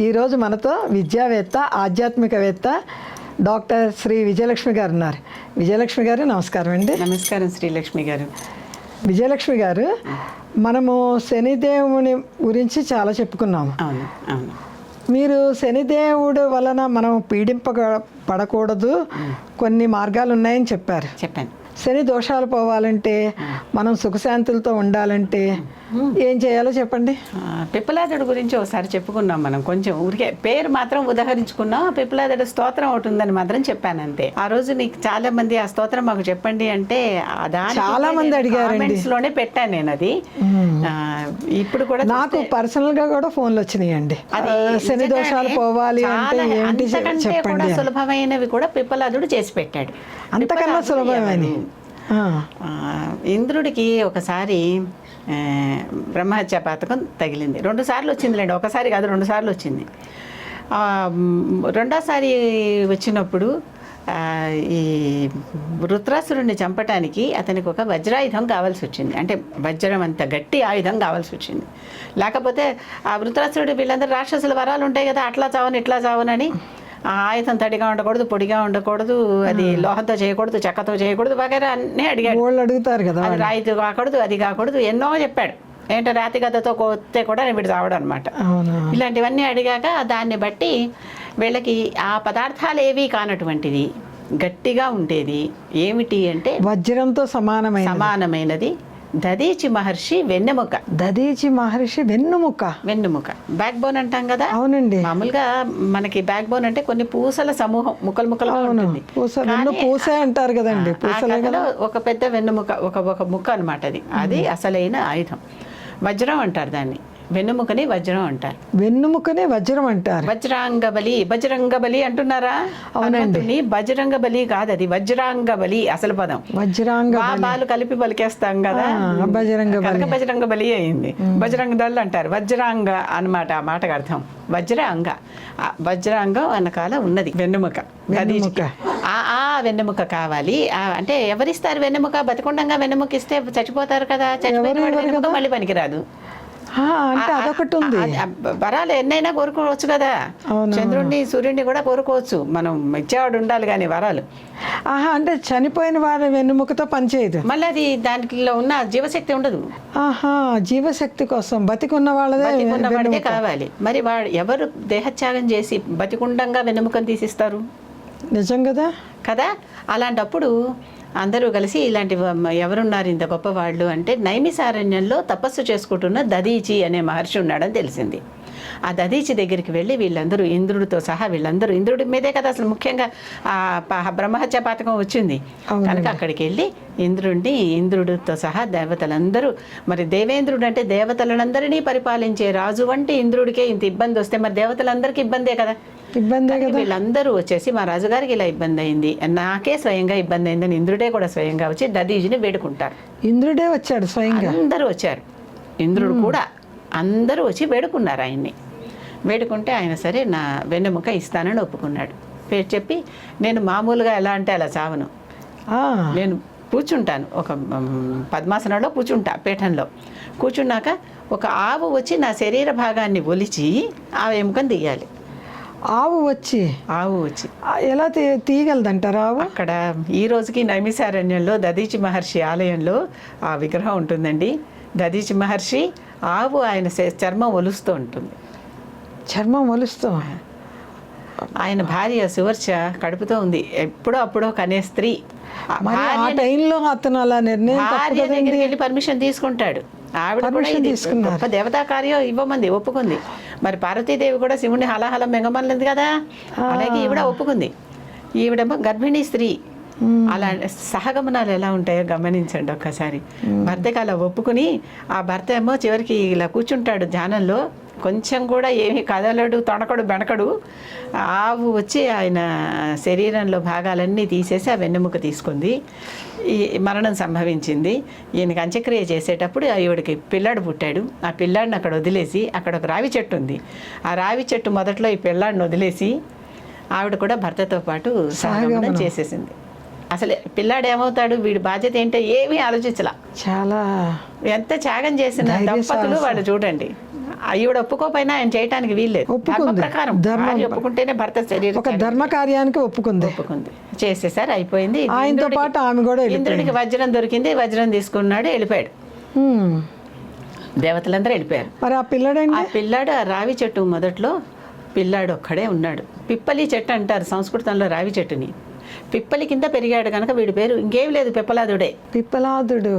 ఈరోజు మనతో విద్యావేత్త ఆధ్యాత్మికవేత్త డాక్టర్ శ్రీ విజయలక్ష్మి గారు ఉన్నారు. విజయలక్ష్మి గారు నమస్కారం అండి. నమస్కారం శ్రీలక్ష్మి గారు. విజయలక్ష్మి గారు, మనము శనిదేవుని గురించి చాలా చెప్పుకున్నాము. అవును అవును. మీరు శనిదేవుడు వలన మనం పడకూడదు, కొన్ని మార్గాలు ఉన్నాయని చెప్పారు. చెప్పాను. శని దోషాలు పోవాలంటే, మనం సుఖశాంతులతో ఉండాలంటే ఏం చేయాలో చెప్పండి. పిప్పలాదుడు గురించి ఒకసారి చెప్పుకున్నాం మనం, కొంచెం ఊరికే పేరు మాత్రం ఉదహరించుకున్నాం. పిప్పలాదుడు స్తోత్రం ఒకటి ఉందని మాత్రం చెప్పాను అంతే. ఆ రోజు నీకు చాలా మంది ఆ స్తోత్రం మాకు చెప్పండి అంటే చాలా మంది అడిగారండి. లోనే పెట్టాను నేను అది. ఇప్పుడు కూడా నాకు పర్సనల్ గా కూడా ఫోన్లు వచ్చినాయండి. శని దోషాలు పోవాలి అంటే ఏంటి చెప్పండి. సులభమైనవి కూడా పిప్పలాదుడు చేసి పెట్టాడు. అంతకన్నా సులభమైనవి. ఇంద్రుడికి ఒకసారి బ్రహ్మహత్య పాతకం తగిలింది. 2 సార్లు వచ్చిందిలేండి, ఒకసారి కాదు 2 సార్లు వచ్చింది. రెండోసారి వచ్చినప్పుడు ఈ వృత్రాసురుణ్ణి చంపటానికి అతనికి ఒక వజ్రాయుధం కావాల్సి వచ్చింది. అంటే వజ్రం అంత గట్టి ఆయుధం కావాల్సి వచ్చింది. లేకపోతే ఆ వృత్రాసురుడు వీళ్ళందరూ రాక్షసుల వరాలు ఉంటాయి కదా, అట్లా చావను ఇట్లా చావనని ఆ ఆయుధం తడిగా ఉండకూడదు, పొడిగా ఉండకూడదు, అది లోహంతో చేయకూడదు, చెక్కతో చేయకూడదు వగేరా అన్నీ అడిగాడు. వాళ్ళు అడుగుతారు కదా, అది రాయితీ కాకూడదు, అది కాకూడదు, ఎన్నో చెప్పాడు. ఏంటో రాతి గద్దతో కొత్తే కూడా వీడు చావడం అనమాట. ఇలాంటివన్నీ అడిగాక దాన్ని బట్టి వీళ్ళకి ఆ పదార్థాలు ఏవి కానటువంటిది గట్టిగా ఉండేది ఏమిటి అంటే వజ్రంతో సమానమైనది దదీచి మహర్షి వెన్నెముక. దదీచి మహర్షి వెన్నుముక. బ్యాక్ బోన్ అంటాం కదా. అవునండి. మామూలుగా మనకి బ్యాక్ బోన్ అంటే కొన్ని పూసల సమూహం, ముక్కలు ఉంటుంది. పూస అంటారు కదండి. ఒక పెద్ద వెన్నుముక, ఒక ముక్క అనమాట. అది అసలైన ఆయుధం. వజ్రం అంటారు దాన్ని, వెన్నుముకని వజ్రం అంటారు. వెన్నుముకని వజ్రం అంటారు. బజరంగబలి అంటున్నారా? అవునండి. బజరంగబలి కాదు, అది వజ్రాంగబలి అసలు పదం. బాలు కలిపి పలికేస్తాం కదా, బజరంగబలి అయింది. బజరంగ దళ్ అంటారు, వజ్రాంగ అన్నమాట. ఆ మాటకు అర్థం వజ్రాంగం వెనకాల ఉన్నది వెన్నుముక. ఆ వెన్నెముక కావాలి అంటే ఎవరిస్తారు వెన్నెముక? బతికుండంగా వెన్నెముక ఇస్తే చచ్చిపోతారు కదా, చచ్చిపోయిన మళ్ళీ పనికిరాదు. అంటే అదొకటి ఉంది. వరాలు ఎన్నైనా కోరుకోవచ్చు కదా, చంద్రుడిని సూర్యుడిని కూడా కోరుకోవచ్చు. మనం ఇచ్చేవాడు ఉండాలి కానీ వరాలు. అంటే చనిపోయిన వారి వెన్నుముకతో పనిచేయదు, మళ్ళీ అది దాంట్లో ఉన్న జీవశక్తి ఉండదు. జీవశక్తి కోసం బతికున్న వాళ్ళదే కావాలి. మరి ఎవరు దేహత్యాగం చేసి బతికుండంగా వెన్నెముకను తీసిస్తారు? నిజం కదా. అలాంటప్పుడు అందరూ కలిసి ఇలాంటి ఎవరున్నారు ఇంత గొప్పవాళ్ళు అంటే నైమిసారణ్యంలో తపస్సు చేసుకుంటున్న దదీచి అనే మహర్షి ఉన్నాడని తెలిసింది. ఆ దదీచి దగ్గరికి వెళ్ళి వీళ్ళందరూ ఇంద్రుడితో సహా వీళ్ళందరూ ఇంద్రుడి మీదే కదా అసలు ముఖ్యంగా బ్రహ్మహత్య పాతకం వచ్చింది కనుక అక్కడికి వెళ్ళి ఇంద్రుడితో సహా దేవతలందరూ, మరి దేవేంద్రుడు అంటే దేవతలందరినీ పరిపాలించే రాజు వంటి ఇంద్రుడికే ఇంత ఇబ్బంది వస్తే మరి దేవతలందరికీ ఇబ్బందే కదా. వీళ్ళందరూ వచ్చేసి మా రాజుగారికి ఇలా ఇబ్బంది అయింది, నాకే స్వయంగా ఇబ్బంది అయిందని ఇంద్రుడే కూడా స్వయంగా వచ్చి దదీజిని వేడుకుంటారు. ఇంద్రుడే వచ్చాడు స్వయంగా, అందరూ వచ్చారు. ఇంద్రుడు కూడా అందరూ వచ్చి వేడుకున్నారు ఆయన్ని. వేడుకుంటే ఆయన సరే నా వెన్నెముక ఇస్తానని ఒప్పుకున్నాడు. పేరు చెప్పి నేను మామూలుగా ఎలా అంటే అలా చావను, నేను కూర్చుంటాను, ఒక పద్మాసనంలో కూర్చుంటా, పీఠంలో కూర్చున్నాక ఒక ఆవు వచ్చి నా శరీర భాగాన్ని ఒలిచి ఆ ఎముకను తీయాలి. ఆవు వచ్చి ఎలా తీయగలదంటారు ఆవు? అక్కడ ఈ రోజుకి నైమిసారణ్యంలో దదీచి మహర్షి ఆలయంలో ఆ విగ్రహం ఉంటుందండి. దదీచి మహర్షి ఆవు ఆయన చర్మం ఒలుస్తూ ఉంటుంది. చర్మం ఒలుస్తూ ఆయన భార్య సువర్చ కడుపుతో ఉంది, ఎప్పుడో కనే స్త్రీ. ఆ టైంలో అతను అలా నిర్ణయం పర్మిషన్ తీసుకుంటాడు. ఆవిడ కూడా గొప్ప దేవతా కార్యం ఇవ్వమంది, ఒప్పుకుంది. మరి పార్వతీదేవి కూడా శివుడిని హలాహలం మింగమన్నది కదా, అలాగే ఈవిడ ఒప్పుకుంది. ఈవిడేమో గర్భిణీ స్త్రీ. అలా సహగమనాలు ఎలా ఉంటాయో గమనించండి ఒక్కసారి. భర్తకి అలా ఒప్పుకుని ఆ భర్త ఏమో చివరికి ఇలా కూర్చుంటాడు ధ్యానంలో, కొంచెం కూడా ఏమీ కదలడు, తొణకడు, బెనకడు. ఆవు వచ్చి ఆయన శరీరంలో భాగాలన్నీ తీసేసి ఆ వెన్నెముక తీసుకుంది. ఈ మరణం సంభవించింది. ఈయనకి అంత్యక్రియ చేసేటప్పుడు ఈవిడికి పిల్లాడు పుట్టాడు. ఆ పిల్లాడిని అక్కడ వదిలేసి, అక్కడ ఒక రావి చెట్టు ఉంది, ఆ రావి చెట్టు మొదట్లో ఈ పిల్లాడిని వదిలేసి ఆవిడ కూడా భర్తతో పాటు సహగమనం చేసేసింది. అసలు పిల్లాడు ఏమవుతాడు, వీడి బాధ్యత ఏంటో ఏమీ ఆలోచించలా. చాలా ఎంత త్యాగం చేసిన దంపతులు వాళ్ళు చూడండి. ఈవిడ ఒప్పుకోపోయినా ఆయన చేయటానికి వీల్లేదు. ధర్మ ప్రకారం భార్య ఒప్పుకుంటేనే భర్త శరీరం ఒక ధర్మ కార్యానికి ఒప్పుకుంది. చేసేసారి అయిపోయింది. ఆయనతో పాటు ఆమె కూడా ఇంద్రుడికి వజ్రం దొరికింది, వజ్రం తీసుకున్నాడు, వెళ్ళిపోయాడు. దేవతలందరూ వెళ్ళిపోయారు. మరి ఆ పిల్లాడండి? ఆ పిల్లాడు ఆ రావి చెట్టు మొదట్లో పిల్లాడు ఒక్కడే ఉన్నాడు. పిప్పలి చెట్టు అంటారు సంస్కృతంలో రావి చెట్టుని. పిప్పలి కింద పెరిగాడు కనుక వీడి పేరు ఇంకేం లేదు, పిప్పలాదుడే. పిప్పలాదుడు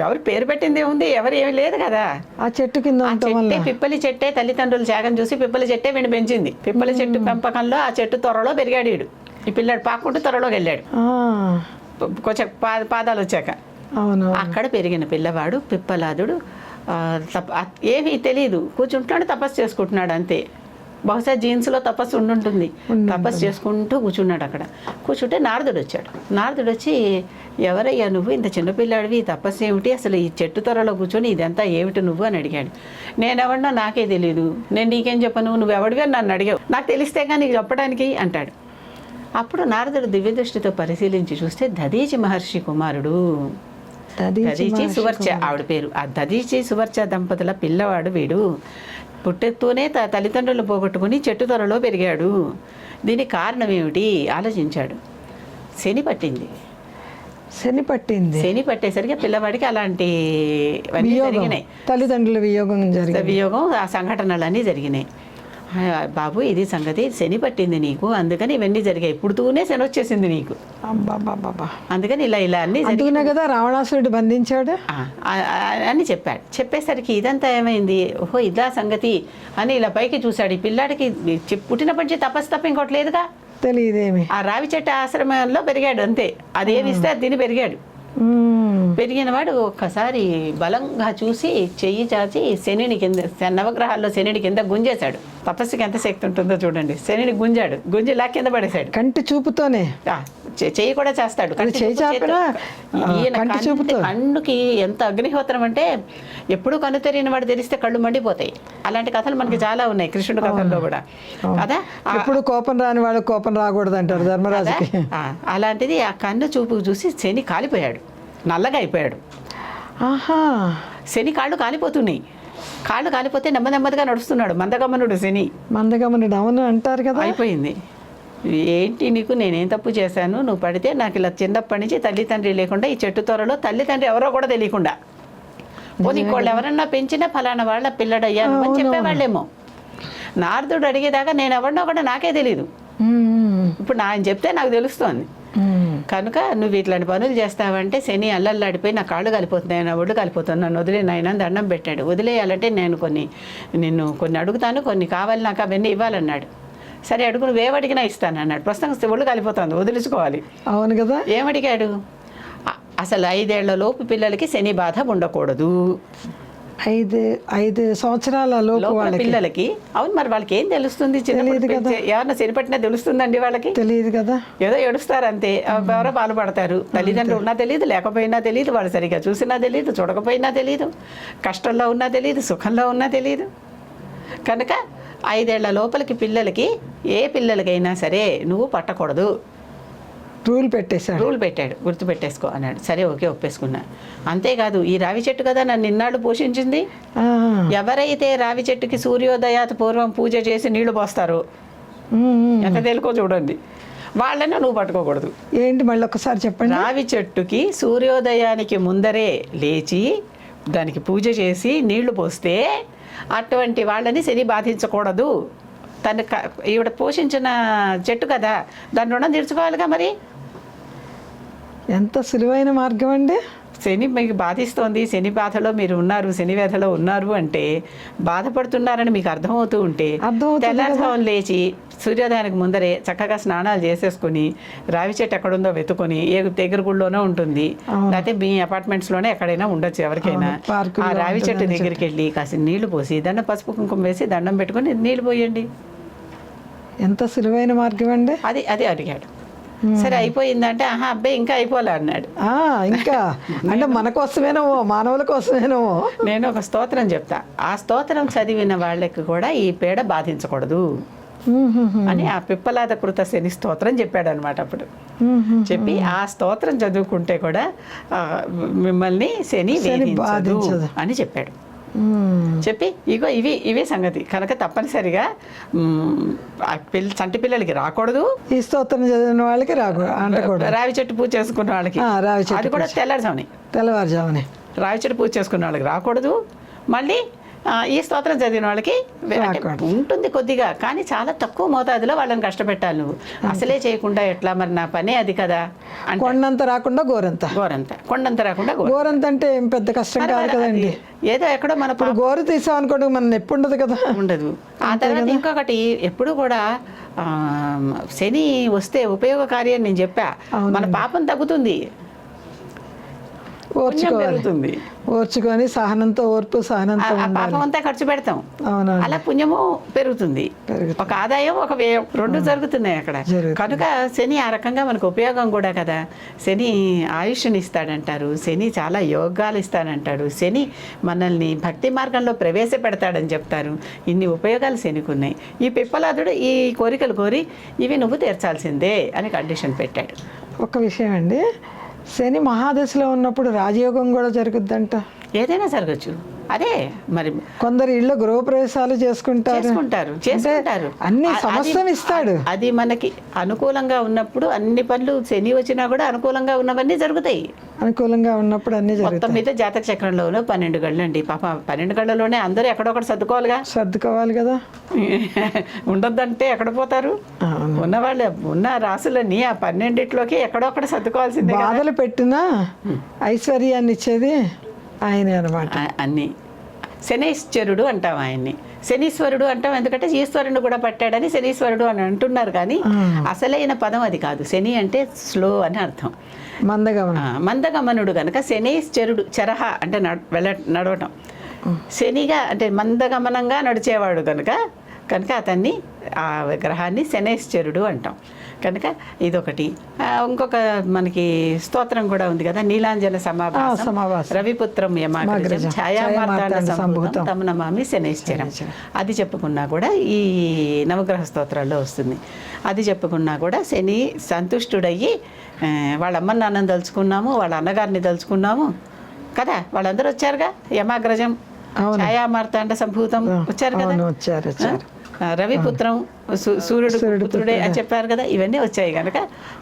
ఎవరు పేరు పెట్టింది ఏముంది, ఎవరు ఏమి లేదు కదా. ఆ చెట్టు కింద పిప్పలి చెట్టే తల్లిదండ్రుల త్యాగం చూసి పిప్పలి చెట్టే వీడిని పెంచింది. పిప్పలి చెట్టు పెంపకంలో ఆ చెట్టు త్వరలో పెరిగాడు వీడు. ఈ పిల్లాడు పాక్కుంటూ త్వరలోకి వెళ్ళాడు. కొంచెం పాదాలు వచ్చాక అక్కడ పెరిగిన పిల్లవాడు పిప్పలాదుడు. ఏమీ తెలియదు, కూర్చుంటున్నాడు, తపస్సు చేసుకుంటున్నాడు అంతే. బహుశా జీన్స్లో తపస్సు ఉండుంటుంది. తపస్సు చేసుకుంటూ కూర్చున్నాడు. అక్కడ కూర్చుంటే నారదుడు వచ్చాడు. నారదుడు వచ్చి, ఎవరయ్యా నువ్వు, ఇంత చిన్నపిల్లాడివి, తపస్సు ఏమిటి, అసలు ఈ చెట్టు త్వరలో కూర్చొని ఇదంతా ఏమిటి నువ్వు అని అడిగాడు. నేనెవడినో నాకే తెలియదు, నేను నీకేం చెప్పను, నువ్వు ఎవడివి అని నన్ను అడిగావు, నాకు తెలిస్తే కానీ నీకు చెప్పడానికి అంటాడు. అప్పుడు నారదుడు దివ్య దృష్టితో పరిశీలించి చూస్తే దధీచి మహర్షి కుమారుడు. దధీచి సువర్చ ఆవిడ పేరు. ఆ దధీచి సువర్చ దంపతుల పిల్లవాడు వీడు. పుట్టెత్తూనే తల్లిదండ్రులు పోగొట్టుకుని చెట్టు త్వరలో పెరిగాడు. దీనికి కారణం ఏమిటి ఆలోచించాడు. శని పట్టింది. శని పట్టేసరికి పిల్లవాడికి అలాంటి జరిగినాయి. తల్లిదండ్రుల వియోగం, ఆ సంఘటనలన్నీ జరిగినాయి. బాబు ఇది సంగతి, శని పట్టింది నీకు, అందుకని ఇవన్నీ జరిగాయి. పుడుతూనే శని వచ్చేసింది నీకు, అందుకని ఇలా అన్ని కదా రావణాసురుడు బంధించాడు అని చెప్పాడు. చెప్పేసరికి ఇదంతా ఏమైంది, ఓహో ఇదా సంగతి అని ఇలా పైకి చూశాడు. ఈ పిల్లాడికి పుట్టినప్పటి నుంచి తపస్సు తప్ప ఇంకోట్లేదుగా, తెలియదేమి. ఆ రావి చెట్టు ఆశ్రమంలో పెరిగాడు అంతే. అదేమి ఇస్తే అది తిని పెరిగాడు. పెరిగిన వాడు ఒక్కసారి బలంగా చూసి చెయ్యి చాచి శనిని కింద, నవగ్రహాల్లో శనిని కింద గుంజేశాడు. తపస్సుకి ఎంత శక్తి ఉంటుందో చూడండి. శనిని గుంజాడు, గుంజి ఇలా కింద పడేశాడు. కంటి చూపుతోనే చెయ్యి కూడా చేస్తాడు. కన్నుకి ఎంత అగ్నిహోత్రం అంటే ఎప్పుడు కన్ను తెరిగిన వాడు తెరిస్తే కళ్ళు మండిపోతాయి. అలాంటి కథలు మనకి చాలా ఉన్నాయి కృష్ణుడి కథల్లో కూడా కదా. ఎప్పుడు కోపం రాని వాడు కోపం రాకూడదు అంటారు ధర్మరాజుకి. అలాంటిది ఆ కన్ను చూపు చూసి శని కాలిపోయాడు, నల్లగా అయిపోయాడు. శని కాళ్ళు కాలిపోతున్నాయి. కాళ్ళు కాలిపోతే నెమ్మదిగా నడుస్తున్నాడు. మందగమనుడు శని, మందగమనుడు అవును అంటారు కదా. అయిపోయింది. ఏంటి నీకు, నేనేం తప్పు చేశాను, నువ్వు పడితే నాకు ఇలా చిన్నప్పటి నుంచి తల్లిదండ్రి లేకుండా ఈ చెట్టు త్వరలో తల్లిదండ్రి ఎవరో కూడా తెలియకుండా, నీకోళ్ళు ఎవరన్నా పెంచినా ఫలానా వాళ్ళ పిల్లడయ్యాను అని చెప్పేవాళ్ళేమో. నారదుడు అడిగేదాకా నేను ఎవరినో కూడా నాకే తెలియదు. ఇప్పుడు ఆయన చెప్తే నాకు తెలుస్తోంది. కనుక నువ్వు ఇట్లాంటి పనులు చేస్తావంటే శని అల్లల్లాడిపోయి నా కాళ్ళు కలిపోతున్నాయి, నా ఒళ్ళు కలిపోతుంది, నన్ను వదిలే నాయన దండం పెట్టాడు. వదిలేయాలంటే నేను నిన్ను కొన్ని అడుగుతాను, కొన్ని కావాలి, నాకు అవన్నీ ఇవ్వాలన్నాడు. సరే అడుగు, నువ్వేమడిగినా ఇస్తాను అన్నాడు. ప్రస్తుతం ఒళ్ళు కలిపోతుంది, వదిలించుకోవాలి. అవును కదా. ఏమడిగాడు, అసలు 5 ఏళ్ల లోపు పిల్లలకి శని బాధ ఉండకూడదు. 5 సంవత్సరాల లోపు పిల్లలకి. అవును, మరి వాళ్ళకి ఏం తెలుస్తుంది, ఎవరన్నా చనిపట్టినా తెలుస్తుందండి వాళ్ళకి, తెలియదు కదా. ఏదో ఏడుస్తారు అంతే, ఎవరో బాధపడతారు. తల్లిదండ్రులు ఉన్నా తెలియదు, లేకపోయినా తెలియదు, వాళ్ళు సరిగ్గా చూసినా తెలియదు, చూడకపోయినా తెలియదు, కష్టంలో ఉన్నా తెలియదు, సుఖంలో ఉన్నా తెలియదు. కనుక 5 ఏళ్ల లోపలికి పిల్లలకి, ఏ పిల్లలకైనా సరే నువ్వు పట్టకూడదు. రూల్ పెట్టాడు, గుర్తుపెట్టేసుకో అన్నాడు. సరే ఓకే, ఒప్పేసుకున్నా. అంతేకాదు ఈ రావి చెట్టు కదా నన్ను ఇన్నాళ్ళు పోషించింది. ఎవరైతే రావి చెట్టుకి సూర్యోదయాత పూర్వం పూజ చేసి నీళ్లు పోస్తారో, ఎంత తెలుకో చూడండి, వాళ్ళని నువ్వు పట్టుకోకూడదు. ఏంటి మళ్ళీ ఒకసారి చెప్పండి. రావి చెట్టుకి సూర్యోదయానికి ముందరే లేచి దానికి పూజ చేసి నీళ్లు పోస్తే అటువంటి వాళ్ళని శని బాధించకూడదు. ఈవిడ పోషించిన చెట్టు కదా, దాని రుణం తీర్చుకోవాలిగా. మరి ఎంత సులువైన మార్గం అండి. శని మీకు బాధిస్తోంది, శని బాధలో మీరు ఉన్నారు, శని వ్యధలో ఉన్నారు అంటే, బాధపడుతున్నారని మీకు అర్థమవుతూ ఉంటే తెల్లారుజామున లేచి సూర్యోదయానికి ముందరే చక్కగా స్నానాలు చేసేసుకుని రావి చెట్టు ఎక్కడుందో వెతుకొని, ఏ దగ్గర గుళ్ళోనే ఉంటుంది, లేకపోతే మీ అపార్ట్మెంట్స్లోనే ఎక్కడైనా ఉండొచ్చు ఎవరికైనా. ఆ రావి చెట్టు దగ్గరికి వెళ్ళి కాసి నీళ్లు పోసి దండం పసుపు కుంకుమ వేసి దండం పెట్టుకొని నీళ్లు పోయండి. ఎంత సులువైన మార్గం అండి. అది అడిగాడు. సరే అయిపోయిందంటే, అబ్బాయి ఇంకా అయిపోలే అన్నాడు. ఇంకా అంటే మన కోసమేనేమో, మానవుల కోసమేనేమో. నేను ఒక స్తోత్రం చెప్తా, ఆ స్తోత్రం చదివిన వాళ్ళకి కూడా ఈ పీడ బాధించకూడదు అని ఆ పిప్పలాద కృత శని స్తోత్రం చెప్పాడు అనమాట. అప్పుడు చెప్పి ఆ స్తోత్రం చదువుకుంటే కూడా మిమ్మల్ని శని బాధించదు అని చెప్పాడు. చెప్పి ఇగో ఇవే సంగతి కనుక తప్పనిసరిగా చంటి పిల్లలకి రాకూడదు, ఈ స్తోత్రం చదివిన వాళ్ళకి రాకూడదు, రావి చెట్టు పూజ చేసుకున్న వాళ్ళకి అది కూడా తెల్లవారుజామునే రావి చెట్టు పూజ చేసుకున్న వాళ్ళకి రాకూడదు. మళ్ళీ ఈ స్తోత్రం చదివిన వాళ్ళకి ఉంటుంది కొద్దిగా, కానీ చాలా తక్కువ మోతాదులో వాళ్ళని కష్టపెట్టాలి. నువ్వు అసలే చేయకుండా ఎట్లా, మరి నా పనే అది కదా. కొండంత రాకుండా గోరంత రాకుండా గోరంత అంటే ఏం పెద్ద కష్టం కాదు కదండి. ఏదో ఎక్కడో మన గోరు తీసామనుకోండి మన నొప్పి ఉండదు కదా. ఉండదు. ఆ తర్వాత ఇంకొకటి ఎప్పుడు కూడా శని వస్తే ఉపయోగకారి అని నేను చెప్పా, మన పాపం తగ్గుతుంది, ఓర్చుకొని సహనంతో పాపం అంతా ఖర్చు పెడతాం, అలా పుణ్యము పెరుగుతుంది. ఒక ఆదాయం ఒక వ్యయం రెండు జరుగుతున్నాయి అక్కడ. కనుక శని ఆ రకంగా మనకు ఉపయోగం కూడా కదా. శని ఆయుష్ని ఇస్తాడంటారు, శని చాలా యోగాలు ఇస్తాడంటాడు, శని మనల్ని భక్తి మార్గంలో ప్రవేశపెడతాడని చెప్తారు. ఇన్ని ఉపయోగాలు శనికి ఉన్నాయి. ఈ పిప్పలాదుడు ఈ కోరికలు కోరి ఇవి నువ్వు తీర్చాల్సిందే అని కండిషన్ పెట్టాడు. ఒక విషయం అండి, శని మహాదశలో ఉన్నప్పుడు రాజయోగం కూడా జరుగుద్దంట. ఏదైనా జరగచ్చు. అదే మరి కొందరు ఇళ్ళు గృహప్రవేశాలు చేసుకుంటారు, అన్ని సమస్తం ఇస్తాడు. అది మనకి అనుకూలంగా ఉన్నప్పుడు అన్ని పనులు, శని వచ్చినా కూడా అనుకూలంగా ఉన్నవన్నీ జరుగుతాయి. అనుకూలంగా ఉన్నప్పుడు అన్ని జరుగుతాయి. మొత్తం మీద జాతక చక్రంలోనూ 12 గళ్ళు అండి. పాప 12 గళ్ళలోనే అందరూ ఎక్కడొకటి సర్దుకోవాలి కదా. ఉండొద్దంటే ఎక్కడ పోతారు? ఉన్నవాళ్ళు ఉన్న రాసులన్నీ ఆ 12 ఎక్కడొక్కడ సర్దుకోవాల్సిందే. బాధలు పెట్టినా ఐశ్వర్యాన్ని ఇచ్చేది ఆయనే అనమాట. అన్ని శనీశ్వరుడు అంటాం ఆయన్ని. శనీశ్వరుడు అంటాం ఎందుకంటే ఈశ్వరుని కూడా పట్టాడని శనీశ్వరుడు అని అంటున్నారు, కానీ అసలైన పదం అది కాదు. శని అంటే స్లో అని అర్థం, మందగమనుడు కనుక శనీశ్వరుడు. చరహ అంటే నడవటం, శనిగా అంటే మందగమనంగా నడిచేవాడు కనుక అతన్ని ఆ విగ్రహాన్ని శనైశ్చరుడు అంటాం. కనుక ఇదొకటి. ఇంకొక మనకి స్తోత్రం కూడా ఉంది కదా, నీలాంజన సమాభాసం రవిపుత్రం యమాగ్రజం ఛాయామార్తాండ సంభూతం తమ నమామి శనైశ్చరం. అది చెప్పుకున్నా కూడా ఈ నవగ్రహ స్తోత్రాల్లో వస్తుంది. అది చెప్పుకున్నా కూడా శని సంతుష్టుడయ్యి వాళ్ళ అమ్మ నాన్నని తలుచుకున్నాము, వాళ్ళ అన్నగారిని తలుచుకున్నాము కదా, వాళ్ళందరూ వచ్చారుగా. యమాగ్రజం ఛాయామార్తాండ సంభూతం వచ్చారు కదా, రవిపుత్రం సూర్యుడు పుత్రుడే అని చెప్పారు కదా. ఇవన్నీ వచ్చాయి కనుక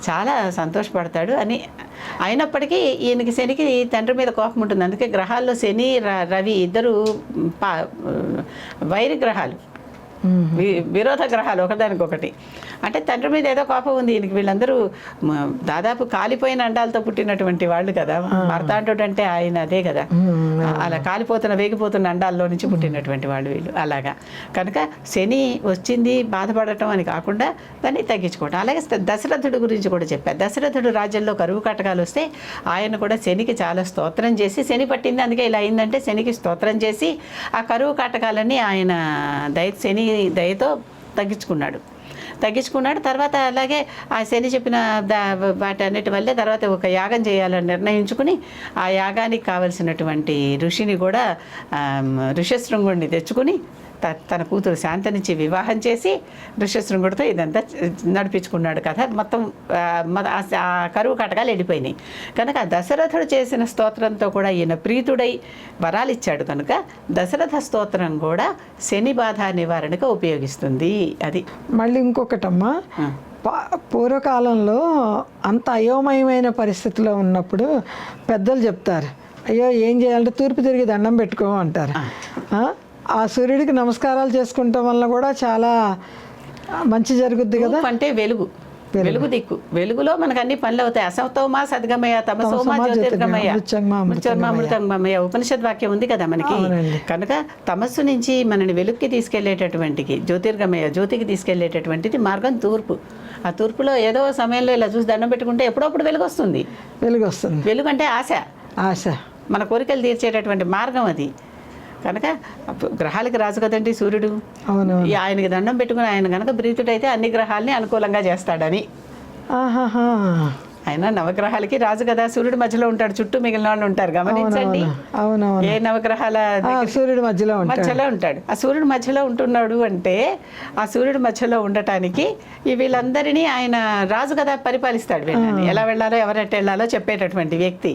చాలా సంతోషపడతాడు అని. అయినప్పటికీ ఈయనకి శనికి తండ్రి మీద కోపం ఉంటుంది. అందుకే గ్రహాల్లో శని రవి ఇద్దరు వైరి గ్రహాలు, విరోధ గ్రహాలు ఒకదానికొకటి. అంటే తండ్రి మీద ఏదో కోపం ఉంది ఈయనకి. వీళ్ళందరూ దాదాపు కాలిపోయిన అండాలతో పుట్టినటువంటి వాళ్ళు కదా. మార్తాండు అంటే ఆయన అదే కదా, అలా వేగిపోతున్న అండాల్లో నుంచి పుట్టినటువంటి వాళ్ళు వీళ్ళు. అలాగా కనుక శని వచ్చింది బాధపడటం అని కాకుండా దాన్ని తగ్గించుకోవటం. అలాగే దశరథుడు గురించి కూడా చెప్పారు. దశరథుడు రాజ్యంలో కరువు కాటకాలు వస్తే ఆయన కూడా శనికి చాలా స్తోత్రం చేసి, శని పట్టింది అందుకే ఇలా అయిందంటే శనికి స్తోత్రం చేసి ఆ కరువు కాటకాలన్నీ ఆయన శని దయతో తగ్గించుకున్నాడు. తర్వాత అలాగే ఆ శని చెప్పిన వాటి అన్నిటి వల్లే తర్వాత ఒక యాగం చేయాలని నిర్ణయించుకుని ఆ యాగానికి కావలసినటువంటి ఋషిని కూడా ఋష్యశృంగుడిని తెచ్చుకుని తన కూతురు శాంతనిచ్చి వివాహం చేసి ఋష్యశృంగుడితో ఇదంతా నడిపించుకున్నాడు కథ. మొత్తం ఆ కరువు కటకాలు వెళ్ళిపోయినాయి. కనుక దశరథుడు చేసిన స్తోత్రంతో కూడా ఈయన ప్రీతుడై వరాలు ఇచ్చాడు కనుక దశరథ స్తోత్రం కూడా శని బాధ నివారణకు ఉపయోగిస్తుంది. అది మళ్ళీ ఇంకొకటమ్మా, పూర్వకాలంలో అంత అయోమయమైన పరిస్థితిలో ఉన్నప్పుడు పెద్దలు చెప్తారు, అయ్యో ఏం చేయాలంటే తూర్పు తిరిగి దండం పెట్టుకో అంటారు. ఆ సూర్యుడికి నమస్కారాలు చేసుకుంటాం వల్ల కూడా చాలా మంచి జరుగుద్ది కదా. అంటే వెలుగు దిక్కు, వెలుగులో మనకు అన్ని పనులు అవుతాయి. అసతోమా సద్గమయ తమసోమా జ్యోతిర్గమయ మృతంగమయ ఉపనిషద్ వాక్యం ఉంది కదా మనకి. కనుక తమస్సు నుంచి మనని వెలుగుకి తీసుకెళ్లేటటువంటికి జ్యోతికి తీసుకెళ్లేటటువంటిది మార్గం తూర్పు. ఆ తూర్పులో ఏదో సమయంలో ఇలా చూసి దండం పెట్టుకుంటే ఎప్పుడప్పుడు వెలుగు వస్తుంది. వెలుగు అంటే ఆశ, మన కోరికలు తీర్చేటటువంటి మార్గం అది. కనుక గ్రహాలకి రాజు కదండి సూర్యుడు. ఆయనకి దండం పెట్టుకుని ఆయన కనుక ప్రీతుడైతే అన్ని గ్రహాలని అనుకూలంగా చేస్తాడని. ఆయన నవగ్రహాలకి రాజు కదా, సూర్యుడు మధ్యలో ఉంటాడు, చుట్టూ మిగిలిన వాళ్ళు ఉంటారు. గమనించండి, ఏ నవగ్రహాల సూర్యుడు మధ్యలో ఉంటాడు. ఆ సూర్యుడు మధ్యలో ఉంటున్నాడు అంటే ఆ సూర్యుడు మధ్యలో ఉండటానికి వీళ్ళందరినీ ఆయన రాజు కదా పరిపాలిస్తాడు. వీళ్ళని ఎలా వెళ్ళాలో ఎవరెట్ వెళ్ళాలో చెప్పేటటువంటి వ్యక్తి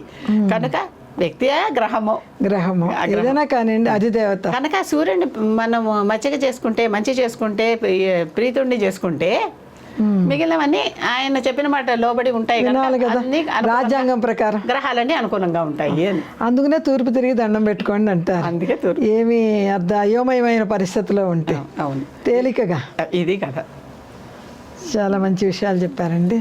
కనుక వ్యక్తియా గ్రహము గ్రహము ఏదైనా కానివ్వండి అది దేవత. కనుక సూర్యుడిని మనం మచ్చిక చేసుకుంటే, మంచి చేసుకుంటే, ప్రీతుడిని చేసుకుంటే మిగిలినవన్నీ ఆయన చెప్పిన మాట లోబడి ఉంటాయి కనుక వినాలి కదా, అన్నీ రాజ్యాంగం ప్రకారం గ్రహాలన్నీ అనుకూలంగా ఉంటాయి అని. అందుకనే తూర్పు తిరిగి దండం పెట్టుకోండి అంటారు. అందుకే తూర్పు. ఏమి అయోమయమైన పరిస్థితిలో ఉంటే అవును, తేలికగా. ఇది కదా. చాలా మంచి విషయాలు చెప్పారండి.